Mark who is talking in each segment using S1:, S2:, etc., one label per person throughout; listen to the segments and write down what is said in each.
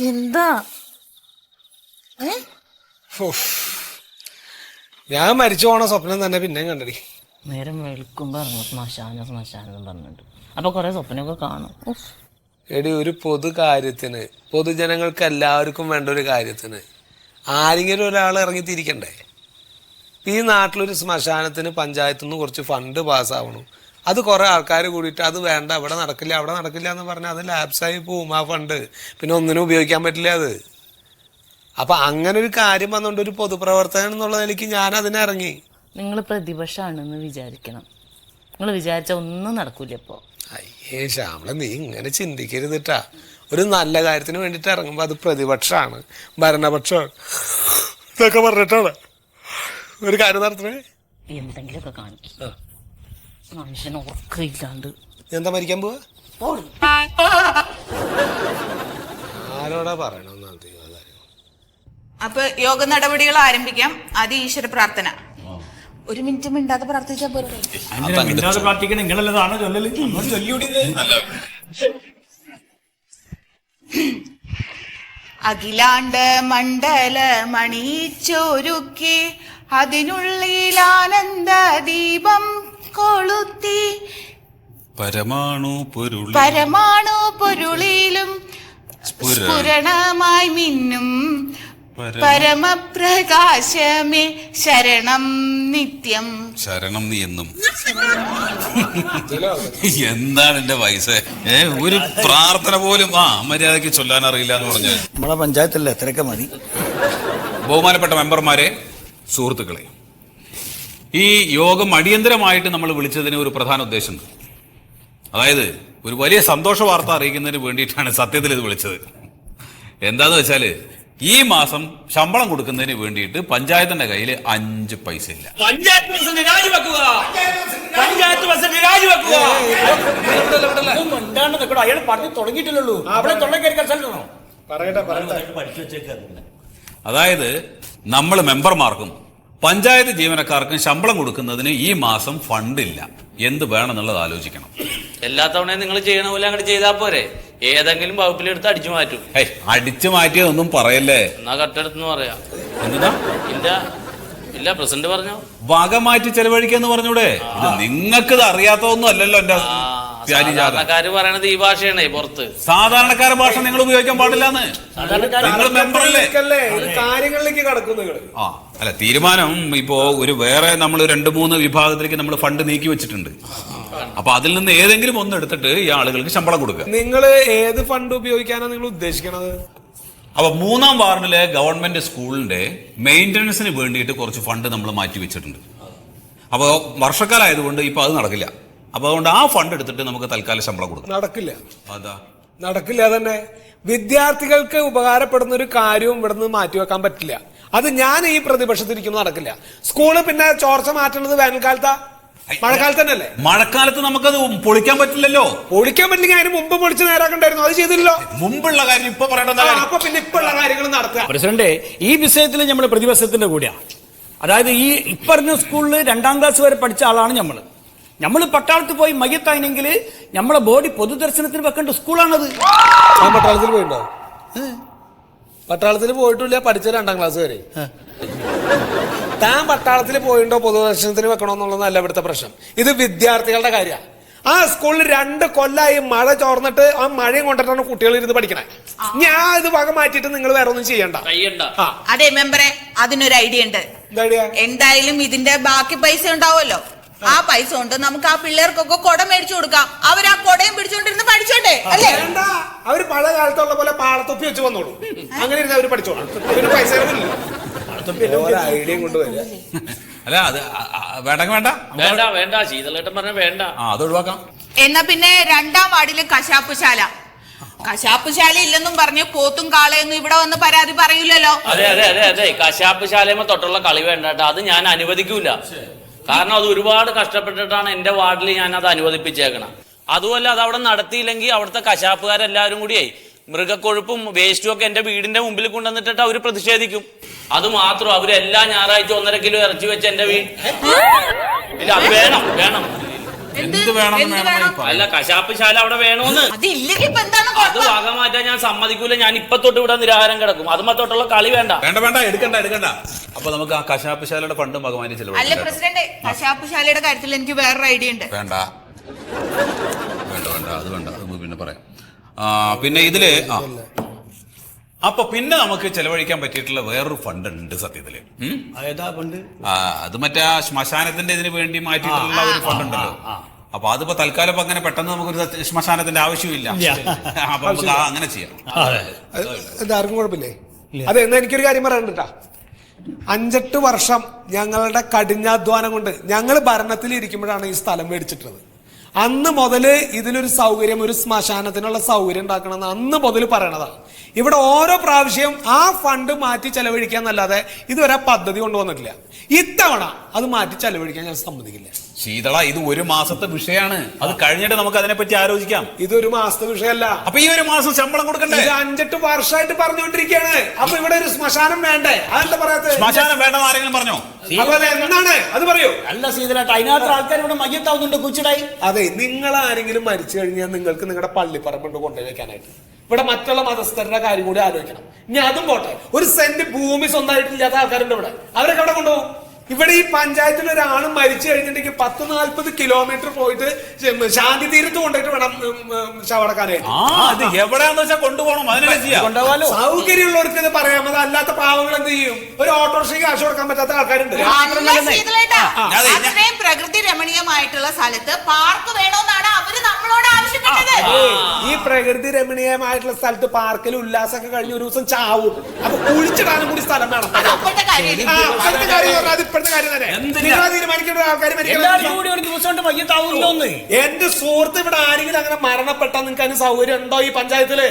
S1: എന്താ
S2: ഞാൻ മരിച്ചു പോണ സ്വപ്നം തന്നെ പിന്നെ കണ്ടടി.
S1: നേരം വെളുക്കുമ്പോ ശ്മശാനം പറഞ്ഞിട്ട് അപ്പൊ കൊറേ സ്വപ്നമൊക്കെ കാണും.
S2: എടി, ഒരു പൊതു കാര്യത്തിന്, പൊതുജനങ്ങൾക്ക് എല്ലാവർക്കും വേണ്ട ഒരു കാര്യത്തിന് ആരെങ്കിലും ഒരാൾ ഇറങ്ങിത്തിരിക്കണ്ടേ? ഈ നാട്ടിലൊരു ശ്മശാനത്തിന് പഞ്ചായത്തിൽ നിന്ന് കുറച്ച് ഫണ്ട് പാസ്സാവണം. അത് കുറേ ആൾക്കാർ കൂടിയിട്ട് അത് വേണ്ട, അവിടെ നടക്കില്ല എന്ന് പറഞ്ഞാൽ അത് ലാപ്സായി പോവും ആ ഫണ്ട്. പിന്നെ ഒന്നിനും ഉപയോഗിക്കാൻ പറ്റില്ല അത്. അപ്പം അങ്ങനെ ഒരു കാര്യം വന്നുകൊണ്ട് ഒരു പൊതുപ്രവർത്തകൻ എന്നുള്ള നിലയ്ക്ക് ഞാൻ അതിനിറങ്ങി.
S1: നിങ്ങൾ പ്രതിപക്ഷമാണെന്ന് വിചാരിക്കണം. നിങ്ങൾ വിചാരിച്ച ഒന്നും നടക്കൂല. ഇപ്പോൾ
S2: അയ്യേ ശ്യാമള, നീ ഇങ്ങനെ ചിന്തിക്കരുതിട്ടാ. ഒരു നല്ല കാര്യത്തിന് വേണ്ടിയിട്ട് ഇറങ്ങുമ്പോൾ അത് പ്രതിപക്ഷമാണ്, ഭരണപക്ഷമാണ് ഇതൊക്കെ പറഞ്ഞിട്ടാണ് ഒരു കാര്യം നടത്തണേ.
S1: എന്തെങ്കിലുമൊക്കെ കാണിക്കും. മനുഷ്യന് ഉറക്കമില്ലാണ്ട്
S2: എന്താ മരിക്കാൻ പോവാ? ആരോടാ പറയണമെന്ന്?
S3: അപ്പൊ യോഗ നടപടികൾ ആരംഭിക്കാം. ആദ്യം ഈശ്വര പ്രാർത്ഥന. ഒരു മിനിറ്റ് മിണ്ടാതെ പ്രാർത്ഥിച്ചാൽ പോലും. അഖിലാണ്ട് മണ്ഡല മണിച്ചൊരുക്കി അതിനുള്ളിൽ ആനന്ദ ദീപം കൊളുത്തി പരമാണു പൊരുളിലും സ്ഫുരണമായി മിന്നും പരമപ്രകാശമേ ശരണം നിത്യം.
S4: ശരണം നീ എന്നും. എന്താണ് എന്റെ വയസ്സ്? ഒരു പ്രാർത്ഥന പോലും മര്യാദക്ക് ചൊല്ലാൻ അറിയില്ല എന്ന് പറഞ്ഞ്
S5: നമ്മളെ പഞ്ചായത്തല്ലേ, എത്രയൊക്കെ മതി.
S4: ബഹുമാനപ്പെട്ട മെമ്പർമാരെ, സുഹൃത്തുക്കളെ, ഈ യോഗം അടിയന്തരമായിട്ട് നമ്മൾ വിളിച്ചതിന് ഒരു പ്രധാന ഉദ്ദേശമുണ്ട്. അതായത് ഒരു വലിയ സന്തോഷ വാർത്ത അറിയിക്കുന്നതിന് വേണ്ടിയിട്ടാണ് സത്യത്തിൽ ഇത് വിളിച്ചത്. എന്താന്ന് വെച്ചാല്, ഈ മാസം ശമ്പളം കൊടുക്കുന്നതിന് വേണ്ടിയിട്ട് പഞ്ചായത്തിന്റെ കയ്യിൽ 5 പൈസ ഇല്ല.
S5: അയാൾ പറഞ്ഞു തുടങ്ങിയിട്ടില്ലല്ലോ.
S4: അതായത് നമ്മൾ മെമ്പർമാർക്കും പഞ്ചായത്ത് ജീവനക്കാർക്കും ശമ്പളം കൊടുക്കുന്നതിന് ഈ മാസം ഫണ്ടില്ല. എന്ത് വേണമെന്നുള്ളത് ആലോചിക്കണം.
S6: എല്ലാ തവണയും നിങ്ങൾ ചെയ്യണ പോലെ അങ്ങോട്ട് ചെയ്താൽ പോരെ? ഏതെങ്കിലും വകുപ്പിലെടുത്ത് അടിച്ചു മാറ്റും.
S4: അടിച്ചു മാറ്റിയതൊന്നും പറയല്ലേ.
S6: എന്നാ കട്ടെടുത്തെന്ന് പറയാം.
S4: എന്താ?
S6: ഇല്ല പ്രസിഡന്റ് പറഞ്ഞോ,
S4: വക മാറ്റി ചെലവഴിക്കാന്ന് പറഞ്ഞൂടെ? നിങ്ങൾക്ക് ഇത് അറിയാത്തതൊന്നും അല്ലല്ലോ. എന്റെ
S6: സാധാരണക്കാര് പറയണത് ഈ ഭാഷയാണേ പുറത്ത്.
S4: സാധാരണക്കാരുടെ ഭാഷ നിങ്ങൾ ഉപയോഗിക്കാൻ പാടില്ലാന്ന്. നിങ്ങൾ മെമ്പറല്ലേ?
S2: കാര്യങ്ങളിലേക്ക് കടക്കുന്നു.
S4: അല്ല, തീരുമാനം ഇപ്പോ ഒരു വേറെ നമ്മൾ 2-3 വിഭാഗത്തിലേക്ക് നമ്മൾ ഫണ്ട് നീക്കി വെച്ചിട്ടുണ്ട്. അപ്പൊ അതിൽ നിന്ന് ഏതെങ്കിലും ഒന്ന് എടുത്തിട്ട് ഈ ആളുകൾക്ക് ശമ്പളം കൊടുക്കുക.
S2: നിങ്ങൾ ഏത് ഫണ്ട് ഉപയോഗിക്കാനാണ് നിങ്ങൾ ഉദ്ദേശിക്കണത്?
S4: അപ്പൊ 3-ാം വാർഡിലെ ഗവൺമെന്റ് സ്കൂളിന്റെ മെയിന്റനൻസിന് വേണ്ടിയിട്ട് കുറച്ച് ഫണ്ട് നമ്മൾ മാറ്റി വെച്ചിട്ടുണ്ട്. അപ്പോൾ വർഷക്കാലമായതുകൊണ്ട് ഇപ്പൊ അത് നടക്കില്ല. അപ്പൊ അതുകൊണ്ട് ആ ഫണ്ട് എടുത്തിട്ട് നമുക്ക് തൽക്കാലം ശമ്പളം കൊടുക്കാം.
S2: നടക്കില്ല.
S4: അതാ
S2: നടക്കില്ല തന്നെ. വിദ്യാർത്ഥികൾക്ക് ഉപകാരപ്പെടുന്ന ഒരു കാര്യവും ഇവിടുന്ന് മാറ്റിവെക്കാൻ പറ്റില്ല. അത് ഞാൻ ഈ പ്രതിപക്ഷത്തിരിക്കുന്നത് നടക്കില്ല. സ്കൂള് പിന്നെ ചോർച്ച മാറ്റുന്നത് വേനൽക്കാലത്താ, മഴക്കാലത്ത് തന്നെയല്ലേ?
S4: മഴക്കാലത്ത് നമുക്കത് പൊളിക്കാൻ പറ്റില്ലല്ലോ.
S2: പൊളിക്കാൻ പറ്റില്ലെങ്കിൽ അതിന് മുമ്പ് പൊളിച്ച് നേരാക്കണ്ടായിരുന്നു. അത് ചെയ്തില്ലല്ലോ.
S4: മുമ്പുള്ള കാര്യം ഇപ്പൊ പറയണ്ട.
S2: അപ്പൊ പിന്നെ ഇപ്പുള്ള കാര്യങ്ങൾ നടത്തുക.
S5: പ്രസിഡന്റ്, ഈ വിഷയത്തിൽ നമ്മൾ പ്രതിപക്ഷത്തിന്റെ കൂടെയാണ്. അതായത് ഈ ഇപ്പറഞ്ഞ സ്കൂളിൽ 2-ാം ക്ലാസ് വരെ പഠിച്ച ആളാണ് നമ്മൾ പട്ടാളത്ത് പോയി മയ്യത്തായിനെങ്കിൽ നമ്മളെ ബോഡി പൊതുദർശനത്തിന് വെക്കേണ്ട സ്കൂളാണത്.
S2: പട്ടാളത്തിൽ പോയിട്ടോ? പട്ടാളത്തിൽ പോയിട്ടില്ല, പഠിച്ച 2-ാം ക്ലാസ് വരെ. താൻ പട്ടാളത്തിൽ പോയിട്ടോ പൊതുദർശനത്തിന് വെക്കണമെന്നുള്ളതല്ല ഇവിടുത്തെ പ്രശ്നം. ഇത് വിദ്യാർത്ഥികളുടെ കാര്യമാണ്. ആ സ്കൂളിൽ 2 കൊല്ലമായി മഴ ചോർന്നിട്ട് ആ മഴയും കൊണ്ടിട്ടാണ് കുട്ടികൾ ഇരുന്ന് പഠിക്കണേ. ഞാൻ ഇത് വക മാറ്റിയിട്ട് നിങ്ങൾ വേറെ ഒന്നും ചെയ്യണ്ട.
S3: അതെ മെമ്പറെ, അതിനൊരു ഐഡിയ ഉണ്ട്. എന്തായാലും ഇതിന്റെ ബാക്കി പൈസ ഉണ്ടാവുമല്ലോ. ആ പൈസ കൊണ്ട് നമുക്ക് ആ പിള്ളേർക്കൊക്കെ കുട മേടിച്ചു കൊടുക്കാം. അവർ ആ കുടയും പിടിച്ചോണ്ടിരുന്ന് പഠിച്ചോട്ടെ അല്ലേ?
S2: അവര് പഴയ കാലത്തുള്ള പോലെ പാളത്തൊപ്പി വെച്ച് വന്നോളൂ. അങ്ങനെ ഇരുന്ന് അവര് പഠിച്ചോളൂ. പൈസ ഐഡിയയും കൊണ്ടുവരിക.
S4: അല്ല, അത് വേണ്ട.
S6: ശീതളേട്ടൻ പറഞ്ഞ വേണ്ട,
S4: അത് ഒഴിവാക്കാം.
S3: എന്നാ പിന്നെ 2-ാം വാർഡിലെ കശാപ്പുശാല ഇല്ലെന്നും പറഞ്ഞ് പോത്തും കാളയൊന്നും ഇവിടെ വന്ന് പരാതി പറയൂലല്ലോ.
S6: അതെ കശാപ്പ് ശാലയമ്മ തൊട്ടുള്ള കളി വേണ്ട. അത് ഞാൻ അനുവദിക്കൂല. കാരണം അത് ഒരുപാട് കഷ്ടപ്പെട്ടിട്ടാണ് എന്റെ വാർഡിൽ ഞാൻ അത് അനുവദിപ്പിച്ചേക്കണം. അതുമല്ല, അത് അവിടെ നടത്തിയില്ലെങ്കിൽ അവിടുത്തെ കശാപ്പുകാരെല്ലാവരും കൂടിയായി മൃഗക്കൊഴുപ്പും വേസ്റ്റും ഒക്കെ എന്റെ വീടിന്റെ മുമ്പിൽ കൊണ്ടുവന്നിട്ട് അവർ പ്രതിഷേധിക്കും. അത് മാത്രം അവരെല്ലാ ഞായറാഴ്ച 1.5 കിലോ ഇറച്ചി വെച്ച് എന്റെ വീട്. ഇല്ല, അത് വേണം.
S4: എന്ത് വേണമെന്ന് വേണം
S6: അല്ല കശാപ്പ് ശാല അവിടെ വേണോന്ന്.
S3: അതില്ലെങ്കിൽ ഇപ്പൊ എന്താണ്
S6: അത് വക മാറ്റാൻ ഞാൻ സമ്മതിക്കൂല. ഞാൻ ഇപ്പൊ തൊട്ട് ഇവിടെ നിരാഹാരം കിടക്കും. അതുമ്പ തൊട്ടുള്ള കളി വേണ്ട.
S4: വേണ്ട എടുക്കണ്ട. അപ്പൊ നമുക്ക് ആ കശാപ്പ് ശാലയുടെ ഫണ്ട് ഭഗവാനെ
S3: അല്ല
S4: ചെലവഴിക്കാം.
S3: പ്രസിഡന്റ്, കശാപ്പുശാലയുടെ കാര്യത്തിൽ എനിക്ക് വേറൊരു ഐഡിയ ഉണ്ട്.
S4: വേണ്ട അത് നമുക്ക് പിന്നെ പറയാം. പിന്നെ ഇതില് അപ്പൊ പിന്നെ നമുക്ക് ചെലവഴിക്കാൻ പറ്റിയിട്ടുള്ള വേറൊരു ഫണ്ട് ഉണ്ട് സത്യത്തില്.
S5: ഏതാ ഫണ്ട്?
S4: അത് മറ്റേ ശ്മശാനത്തിന്റെ ഇതിന് വേണ്ടി മാറ്റിയിട്ടുള്ള ഒരു ഫണ്ട് ഉണ്ടല്ലോ. അപ്പൊ അതിപ്പോ തൽക്കാലം ഇപ്പൊ അങ്ങനെ പെട്ടെന്ന് നമുക്കൊരു ശ്മശാനത്തിന്റെ ആവശ്യമില്ല. അപ്പൊ നമുക്ക് അങ്ങനെ ചെയ്യാം.
S2: ആർക്കും കുഴപ്പമില്ലേ? അതെ, എന്നാ എനിക്കൊരു കാര്യം പറയാനുണ്ടാ. 5-8 വർഷം ഞങ്ങളുടെ കഠിനാധ്വാനം കൊണ്ട് ഞങ്ങൾ ഭരണത്തിൽ ഇരിക്കുമ്പോഴാണ് ഈ സ്ഥലം മേടിച്ചിട്ടുള്ളത്. അന്ന് മുതല് ഇതിനൊരു സൗകര്യം, ഒരു ശ്മശാനത്തിനുള്ള സൗകര്യം ഉണ്ടാക്കണമെന്ന് അന്ന് മുതൽ പറയണതാണ്. ഇവിടെ ഓരോ പ്രാവശ്യം ആ ഫണ്ട് മാറ്റി ചെലവഴിക്കാന്നല്ലാതെ ഇതുവരെ പദ്ധതി കൊണ്ടുവന്നിട്ടില്ല. ഇത്തവണ അത് മാറ്റി ചെലവഴിക്കാൻ ഞാൻ സമ്മതിക്കില്ല.
S4: ശീതള, ഇത് 1 മാസത്തെ വിഷയമാണ്. അത് കഴിഞ്ഞിട്ട് നമുക്ക് അതിനെപ്പറ്റി ആലോചിക്കാം.
S2: ഇതൊരു മാസത്തെ വിഷയമല്ല.
S4: അപ്പൊ ഈ 1 മാസം ശമ്പളം കൊടുക്കണ്ടേ?
S2: 5-8 വർഷമായിട്ട് പറഞ്ഞുകൊണ്ടിരിക്കുകയാണ്. അപ്പൊ ഇവിടെ ഒരു ശ്മശാനം വേണ്ടേ? അതെന്താ പറയാത്ത?
S4: ശ്മശാനം വേണ്ടെന്ന് ആരെങ്കിലും പറഞ്ഞോ?
S2: അപ്പൊ അത് എന്താണ്? അത് പറയൂ.
S5: അല്ല സീതലായിട്ട് അതിനകത്ത് ആൾക്കാർ ഇവിടെ മയ്യത്താവുന്നുണ്ട് കുച്ചിടായി.
S2: അതെ, നിങ്ങൾ ആരെങ്കിലും മരിച്ചു കഴിഞ്ഞാൽ നിങ്ങൾക്ക് നിങ്ങളുടെ പള്ളിപ്പറമ്പുണ്ട് കൊണ്ടുപോയി വെക്കാനായിട്ട്. ഇവിടെ മറ്റുള്ള മതസ്ഥരുടെ കാര്യം കൂടി ആലോചിക്കണം. ഇനി അതും പോട്ടെ, ഒരു സെന്റ് ഭൂമി സ്വന്തമായിട്ടില്ലാത്ത ആൾക്കാരുണ്ട് ഇവിടെ. അവരൊക്കെ അവിടെ കൊണ്ടുപോകും. ഇവിടെ ഈ പഞ്ചായത്തിൽ ഒരാളും മരിച്ചു കഴിഞ്ഞിട്ടുണ്ടെങ്കിൽ 10-40 കിലോമീറ്റർ പോയിട്ട് ശാന്തി തീരത്ത് കൊണ്ടുപോയിട്ട് വേണം ശവടക്കാനായിട്ട്.
S4: അത് എവിടെയാന്ന് വെച്ചാൽ കൊണ്ടുപോകണം. അതിനെ
S2: സൗകര്യമുള്ളവർക്ക് ഇത് പറയാം. അത് അല്ലാത്ത പാവങ്ങൾ എന്ത് ചെയ്യും? ഒരു ഓട്ടോറിക്ഷയ്ക്ക് കാശ് കൊടുക്കാൻ പറ്റാത്ത ആൾക്കാരുണ്ട്.
S3: അത്രയും പ്രകൃതി രമണീയമായിട്ടുള്ള സ്ഥലത്ത് പാർക്ക് വേണമെന്നാണ് അവര് നമ്മളോട് ആവശ്യപ്പെട്ടത്.
S2: ഈ പ്രകൃതി രമണീയമായിട്ടുള്ള സ്ഥലത്ത് പാർക്കിൽ ഉല്ലാസമൊക്കെ കഴിഞ്ഞ ഒരു ദിവസം ചാവും. അപ്പൊ കുഴിച്ചിടാനും കൂടി സ്ഥലം വേണം.
S3: അപ്പോഴത്തെ കാര്യം
S2: എന്റെ സുഹൃത്ത് ഇവിടെ ആരെങ്കിലും അങ്ങനെ മരണപ്പെട്ടാൽ നിങ്ങൾക്ക് അതിന് സൗകര്യം ഉണ്ടോ ഈ പഞ്ചായത്തില്?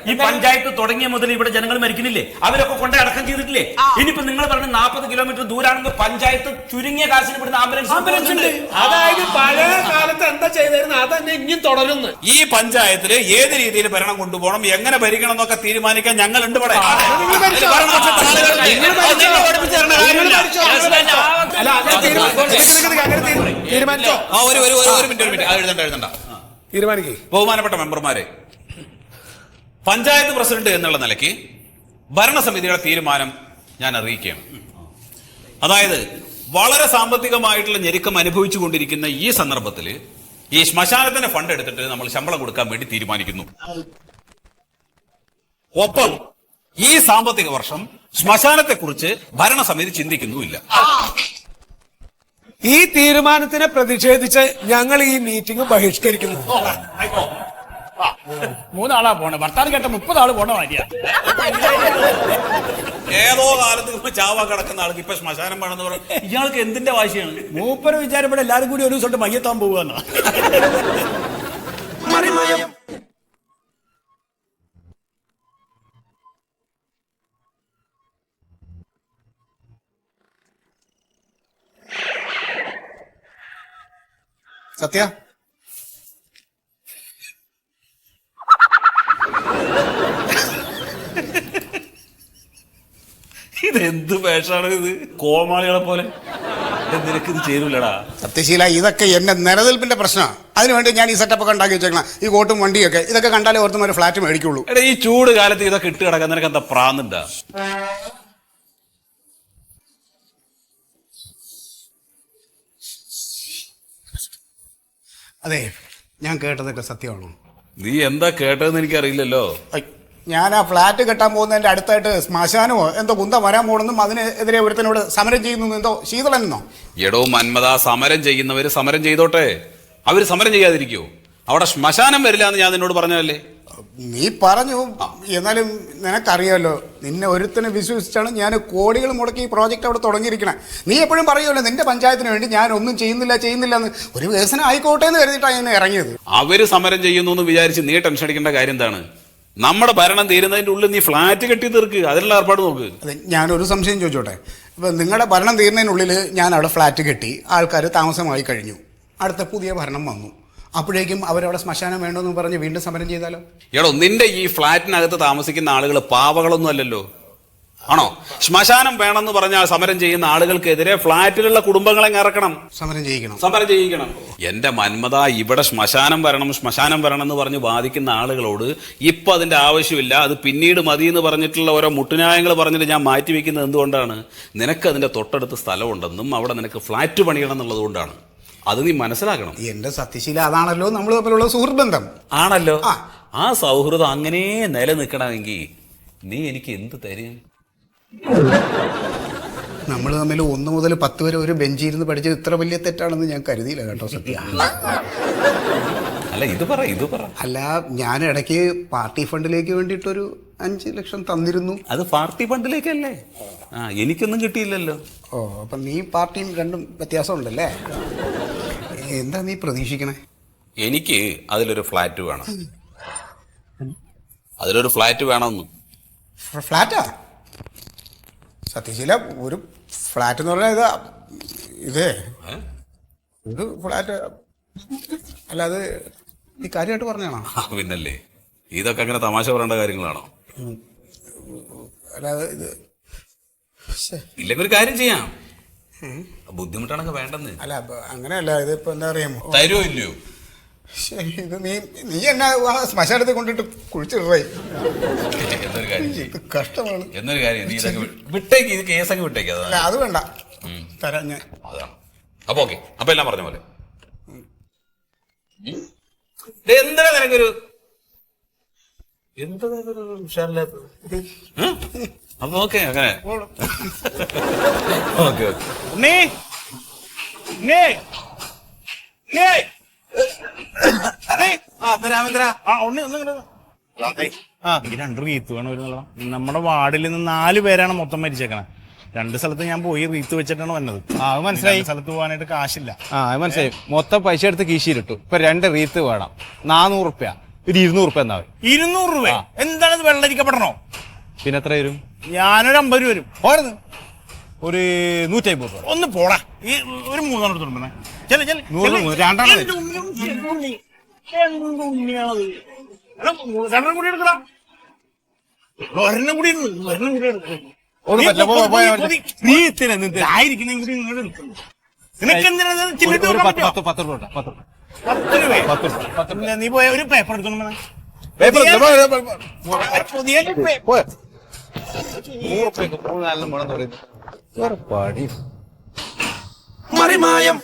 S7: ഈ പഞ്ചായത്ത് തുടങ്ങിയ മുതൽ ഇവിടെ ജനങ്ങൾ മരിക്കുന്നില്ലേ? അവരൊക്കെ കൊണ്ടേ അടക്കം ചെയ്തിട്ടില്ലേ? ഇനിയിപ്പോ നിങ്ങൾ പറഞ്ഞ 40 കിലോമീറ്റർ ദൂരാണെങ്കിൽ പഞ്ചായത്ത് ചുരുങ്ങിയ കാശിന് ഇവിടുന്ന് ആംബുലൻസ് ഉണ്ട്.
S2: അതായത് പഴയ കാലത്ത് എന്താ ചെയ്തിരുന്നത് അത് തന്നെ ഇനിയും തുടരുന്നു.
S4: ഈ പഞ്ചായത്തില് ഏത് രീതിയിൽ ഭരണം കൊണ്ടുപോകണം, എങ്ങനെ ഭരിക്കണം എന്നൊക്കെ തീരുമാനിക്കാൻ ഞങ്ങളുണ്ട് ഇവിടെ. ബഹുമാനപ്പെട്ട മെമ്പർമാരെ, പഞ്ചായത്ത് പ്രസിഡന്റ് എന്നുള്ള നിലയ്ക്ക് ഭരണസമിതിയുടെ തീരുമാനം ഞാൻ അറിയിക്കുകയാണ്. അതായത് വളരെ സാമ്പത്തികമായിട്ടുള്ള ഞെരുക്കം അനുഭവിച്ചു കൊണ്ടിരിക്കുന്ന ഈ സന്ദർഭത്തിൽ ഈ ശ്മശാനത്തിന്റെ ഫണ്ട് എടുത്തിട്ട് നമ്മൾ ശമ്പളം കൊടുക്കാൻ വേണ്ടി തീരുമാനിക്കുന്നു. ഒപ്പം ഈ സാമ്പത്തിക വർഷം ശ്മശാനത്തെ കുറിച്ച് ഭരണസമിതി ചിന്തിക്കുന്നുമില്ല.
S2: ഈ തീരുമാനത്തിനെ പ്രതിഷേധിച്ച് ഞങ്ങൾ ഈ മീറ്റിംഗ് ബഹിഷ്കരിക്കുന്നു.
S5: 3 ആളാ പോണേ. ഭർത്താവ് കേട്ട 30 ആള് പോണ മാതിരിയാ.
S4: ഏതോ കാലത്ത് ചാവാ കിടക്കുന്ന ആൾക്ക് ഇപ്പൊ ശ്മശാനം വേണമെന്ന് പറഞ്ഞാൽ ഇയാൾക്ക് എന്തിന്റെ വാശിയാണ്?
S5: മൂപ്പര് വിചാരം ഇവിടെ എല്ലാരും കൂടി ഒരു ദിവസം മയ്യത്താൻ പോവുകയെന്നാ.
S8: സത്യ,
S4: ഇതെന്ത് വേഷമാണ് ഇത്? കോമാളികളെ പോലെ. നിനക്ക് ഇത് ചേരൂലടാ.
S8: സത്യശീല, ഇതൊക്കെ എന്റെ നിലനിൽപ്പിന്റെ പ്രശ്നമാണ്. അതിനുവേണ്ടി ഞാൻ ഈ സെറ്റപ്പ് ഒക്കെ ഉണ്ടാക്കി വെച്ചേക്കണം. ഈ കോട്ടും വണ്ടിയൊക്കെ ഇതൊക്കെ കണ്ടാലേ ഓർത്തും ഒരു ഫ്ലാറ്റ് മേടിക്കുള്ളൂ.
S4: എടാ, ഈ ചൂട് കാലത്ത് ഇതൊക്കെ ഇട്ട് കിടക്കാൻ നിനക്ക് എന്താ പ്രാന്തുണ്ടാ?
S8: അതെ, ഞാൻ കേട്ടതൊക്കെ സത്യമാണോ?
S4: നീ എന്താ കേട്ടതെന്ന് എനിക്കറിയില്ലല്ലോ.
S8: ഞാൻ ആ ഫ്ലാറ്റ് കെട്ടാൻ പോകുന്നതിന്റെ അടുത്തായിട്ട് ശ്മശാനമോ എന്തോ കുന്തം വരാൻ പോകണമെന്നും അതിനെതിരെ ഒരുത്തനോട് സമരം ചെയ്യുന്നു എന്തോ ശീതളനെന്നോ?
S4: എടോ മന്മത, സമരം ചെയ്യുന്നവര് സമരം ചെയ്തോട്ടെ. അവര് സമരം ചെയ്യാതിരിക്കോ? അവിടെ ശ്മശാനം വരില്ല എന്ന് ഞാൻ നിന്നോട് പറഞ്ഞതല്ലേ?
S8: നീ പറഞ്ഞു. എന്നാലും നിനക്കറിയാമല്ലോ, നിന്നെ ഒരുത്തനെ വിശ്വസിച്ചാണ് ഞാൻ കോടികൾ മുടക്കി ഈ പ്രോജക്റ്റ് അവിടെ തുടങ്ങിയിരിക്കണേ. നീ എപ്പോഴും പറയുമല്ലോ നിന്റെ പഞ്ചായത്തിന് വേണ്ടി ഞാൻ ഒന്നും ചെയ്യുന്നില്ല എന്ന്. ഒരു വികസനം ആയിക്കോട്ടെ എന്ന് കരുതിയിട്ടാണ് ഞാൻ ഇറങ്ങിയത്.
S4: അവര് സമരം ചെയ്യുന്നു എന്ന് വിചാരിച്ച് നീ ടെൻഷൻ അടിക്കേണ്ട കാര്യം എന്താണ്? നമ്മുടെ ഭരണം തീരുന്നതിന്റെ ഉള്ളിൽ നീ ഫ്ലാറ്റ് കെട്ടി തീർക്ക്. അതിനുള്ള ഏർപ്പാട് നോക്ക്.
S8: അതെ, ഞാനൊരു സംശയം ചോദിച്ചോട്ടെ. ഇപ്പം നിങ്ങളുടെ ഭരണം തീരുന്നതിനുള്ളിൽ ഞാൻ അവിടെ ഫ്ലാറ്റ് കെട്ടി, ആൾക്കാർ താമസമായി കഴിഞ്ഞു, അടുത്ത പുതിയ ഭരണം വന്നു, അപ്പോഴേക്കും അവരവിടെ ശ്മശാനം വേണമെന്ന് പറഞ്ഞ് വീണ്ടും സമരം ചെയ്താലോ?
S4: എടോ, നിന്റെ ഈ ഫ്ലാറ്റിനകത്ത് താമസിക്കുന്ന ആളുകൾ പാവകളൊന്നും അല്ലല്ലോ. ആണോ? ശ്മശാനം വേണമെന്ന് പറഞ്ഞാൽ സമരം ചെയ്യുന്ന ആളുകൾക്കെതിരെ ഫ്ളാറ്റിലുള്ള കുടുംബങ്ങളെ ഇറക്കണം,
S8: സമരം ചെയ്യിക്കണം.
S4: സമരം ചെയ്യിക്കണം. എന്റെ മന്മത, ഇവിടെ ശ്മശാനം വരണം എന്ന് പറഞ്ഞ് വാദിക്കുന്ന ആളുകളോട് ഇപ്പൊ അതിന്റെ ആവശ്യമില്ല, അത് പിന്നീട് മതി എന്ന് പറഞ്ഞിട്ടുള്ള ഓരോ മുട്ടുന്യായങ്ങൾ പറഞ്ഞിട്ട് ഞാൻ മാറ്റി വെക്കുന്നത് എന്തുകൊണ്ടാണ്? നിനക്ക് അതിന്റെ തൊട്ടടുത്ത് സ്ഥലമുണ്ടെന്നും അവിടെ നിനക്ക് ഫ്ളാറ്റ് പണിയണം എന്നുള്ളത് കൊണ്ടാണ്. അത് നീ മനസ്സിലാക്കണം.
S8: എന്റെ സത്യശീല അതാണല്ലോ നമ്മൾ തമ്മിലുള്ള സുഹൃത്ബന്ധം.
S4: ആണല്ലോ. ആ സൗഹൃദം അങ്ങനെ നിലനിൽക്കണമെങ്കിൽ നീ എനിക്ക് എന്ത് തരും?
S8: നമ്മൾ തമ്മിൽ 1 മുതൽ 10 വരെ ഒരു ബെഞ്ചിരുന്ന് പഠിച്ചത് ഇത്ര വലിയ തെറ്റാണെന്ന് ഞാൻ കരുതിയില്ല കേട്ടോ സത്യം.
S4: അല്ല ഇത് പറ.
S8: അല്ല, ഞാൻ ഇടയ്ക്ക് പാർട്ടി ഫണ്ടിലേക്ക് വേണ്ടിയിട്ടൊരു 5 ലക്ഷം തന്നിരുന്നു.
S4: അത് പാർട്ടി ഫണ്ടിലേക്കല്ലേ? എനിക്കൊന്നും കിട്ടിയില്ലല്ലോ.
S8: ഓ, അപ്പം നീ പാർട്ടിയും രണ്ടും വ്യത്യാസമുണ്ടല്ലേ? എന്താ നീ പ്രതീക്ഷിക്കണേ?
S4: എനിക്ക് അതിലൊരു ഫ്ലാറ്റ് വേണം. അതിലൊരു ഫ്ലാറ്റ് വേണമെന്ന്.
S8: ഫ്ലാറ്റാ? സത്യശീല, ഒരു ഫ്ലാറ്റ് എന്ന് പറഞ്ഞാൽ ഇതേ ഒരു ഫ്ലാറ്റ് അല്ല, അത് നീ കാര്യമായിട്ട് പറഞ്ഞാണോ?
S4: പിന്നല്ലേ, ഇതൊക്കെ അങ്ങനെ തമാശ പറയേണ്ട കാര്യങ്ങളാണോ?
S8: അല്ലാതെ ഇത്
S4: ഇല്ലെങ്കിൽ ഒരു കാര്യം ചെയ്യാം, ബുദ്ധിമുട്ടാണെങ്കിൽ വേണ്ടെന്ന്.
S8: അല്ല അങ്ങനെയല്ല, ഇതിപ്പോ എന്താ പറയാമോ,
S4: തരുമോ ഇല്ലയോ?
S8: ഇത് നീ എന്നെ ശ്മശാനത്തെ കൊണ്ടിട്ട് കുഴിച്ചിടേ.
S4: എന്നൊരു കാര്യം
S8: ഇത് കഷ്ടമാണ്.
S4: എന്നൊരു കാര്യം, നീ ഇതൊക്കെ വിട്ടേക്ക്, ഇത് കേസൊക്കെ വിട്ടേക്ക്.
S8: അല്ല അത് വേണ്ട, തരാം ഞാൻ.
S4: അതാണ്. അപ്പൊ ഓക്കെ, അപ്പൊ എല്ലാം പറഞ്ഞ പോലെ. എന്താ നിനക്കൊരു ഉഷാറില്ലാത്തത്? അപ്പൊ ഓക്കെ, അങ്ങനെ ഓക്കെ.
S9: എനിക്ക് 2 റീത്ത് വേണം വരുന്നുള്ള. നമ്മുടെ വാർഡിൽ നിന്ന് 4 പേരാണ് മൊത്തം മരിച്ചേക്കണേ. 2 സ്ഥലത്ത് ഞാൻ പോയി റീത്ത് വെച്ചിട്ടാണ് വന്നത്.
S10: അത് മനസ്സിലായി.
S9: സ്ഥലത്ത് പോകാനായിട്ട് കാശില്ല.
S10: അത് മനസ്സിലായി. മൊത്തം പൈസ എടുത്ത് കീശിയിലിട്ടു. ഇപ്പൊ 2 റീത്ത് വേണം. 400 റുപ്യ, ഒരു 200 റുപ്യ എന്നാ.
S9: 200 രൂപ? എന്താണത്, വെള്ളരിക്കപ്പെടണോ?
S10: പിന്നെ എത്ര വരും?
S9: ഞാനൊരു 50 രൂപ വരും.
S10: പോരുന്നു ഒരു 150 രൂപ.
S9: ഒന്ന് പോടാ, ഈ ഒരു 3 എടുത്തോണ്ടേ. കൂടി എടുക്കടാ. ഒരെണ്ണം കൂടി നീ പോയ ഒരു പേപ്പർ എടുത്തോണ്ട്
S10: മറിമായം.